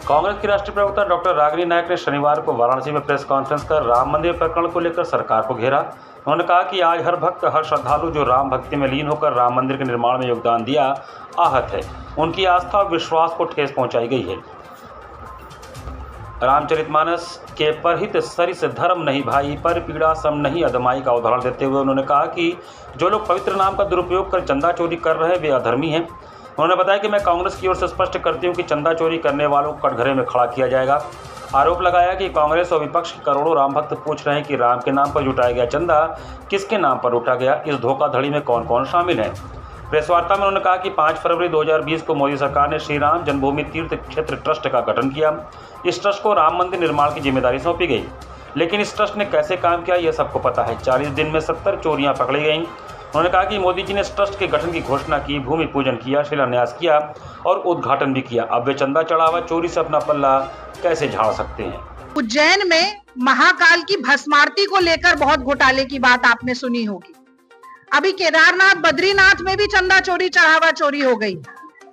कांग्रेस की राष्ट्रीय प्रवक्ता डॉक्टर रागिनी नायक ने शनिवार को वाराणसी में प्रेस कॉन्फ्रेंस कर राम मंदिर प्रकरण को लेकर सरकार को घेरा। उन्होंने कहा कि आज हर भक्त, हर श्रद्धालु जो राम भक्ति में लीन होकर राम मंदिर के निर्माण में योगदान दिया, आहत है। उनकी आस्था और विश्वास को ठेस पहुंचाई गई है। रामचरितमानस के परहित सरिस धर्म नहीं भाई, पर पीड़ा सम नहीं अदमाई का उदाहरण देते हुए उन्होंने कहा कि जो लोग पवित्र नाम का दुरुपयोग कर चंदा चोरी कर रहे हैं वे अधर्मी हैं। उन्होंने बताया कि मैं कांग्रेस की ओर से स्पष्ट करती हूं कि चंदा चोरी करने वालों को कटघरे में खड़ा किया जाएगा। आरोप लगाया कि कांग्रेस और विपक्ष के करोड़ों राम भक्त पूछ रहे हैं कि राम के नाम पर जुटाया गया चंदा किसके नाम पर उठा गया, इस धोखाधड़ी में कौन कौन शामिल है। प्रेस वार्ता में उन्होंने कहा कि 5 फरवरी 2020 को मोदी सरकार ने श्री राम जन्मभूमि तीर्थ क्षेत्र ट्रस्ट का गठन किया। इस ट्रस्ट को राम मंदिर निर्माण की जिम्मेदारी सौंपी गई, लेकिन इस ट्रस्ट ने कैसे काम किया यह सबको पता है। 40 दिन में 70 चोरियां पकड़ी गईं। उन्होंने कहा कि मोदी जी ने इस ट्रस्ट के गठन की घोषणा की, भूमि पूजन किया, शिलान्यास किया और उद्घाटन भी किया। अब वे चंदा चढ़ावा चोरी से अपना पल्ला कैसे झाड़ सकते हैं। उज्जैन में महाकाल की भस्मारती को लेकर बहुत घोटाले की बात आपने सुनी होगी। अभी केदारनाथ, बद्रीनाथ में भी चंदा चोरी, चढ़ावा चोरी हो गई,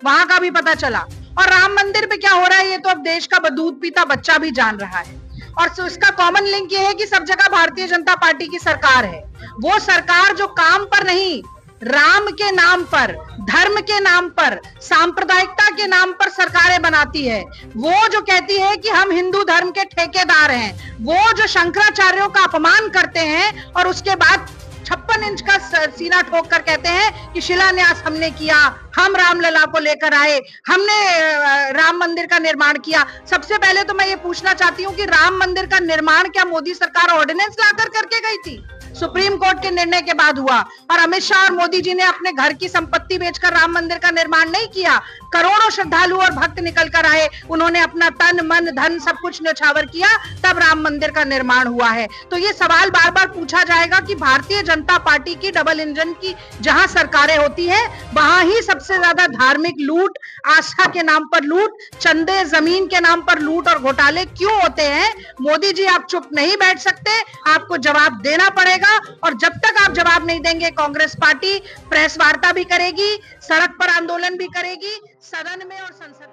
वहां का भी पता चला। और राम मंदिर पे क्या हो रहा है ये तो अब देश का दूध पीता बच्चा भी जान रहा है। और इसका कॉमन लिंक ये है कि सब जगह भारतीय जनता पार्टी की सरकार है। वो सरकार जो काम पर नहीं, राम के नाम पर, धर्म के नाम पर, सांप्रदायिकता के नाम पर सरकारें बनाती है, वो जो कहती है कि हम हिंदू धर्म के ठेकेदार हैं, वो जो शंकराचार्यों का अपमान करते हैं और उसके बाद 56 इंच का सीना ठोक कर कहते हैं कि शिलान्यास हमने किया, हम रामलला को लेकर आए, हमने राम मंदिर का निर्माण किया। सबसे पहले तो मैं ये पूछना चाहती हूँ कि राम मंदिर का निर्माण क्या मोदी सरकार ऑर्डिनेंस लाकर करके गई थी? सुप्रीम कोर्ट के निर्णय के बाद हुआ। और अमित शाह और मोदी जी ने अपने घर की संपत्ति बेचकर राम मंदिर का निर्माण नहीं किया। करोड़ों श्रद्धालु और भक्त निकल कर आए, उन्होंने अपना तन मन धन सब कुछ न्यौछावर किया, तब राम मंदिर का निर्माण हुआ है। तो ये सवाल बार बार पूछा जाएगा कि भारतीय जनता पार्टी की डबल इंजन की जहां सरकारें होती है वहां ही सबसे ज्यादा धार्मिक लूट, आस्था के नाम पर लूट, चंदे जमीन के नाम पर लूट और घोटाले क्यों होते हैं? मोदी जी आप चुप नहीं बैठ सकते, आपको जवाब देना पड़ेगा। और जब तक आप जवाब नहीं देंगे कांग्रेस पार्टी प्रेस वार्ता भी करेगी, सड़क पर आंदोलन भी करेगी, सदन में और संसद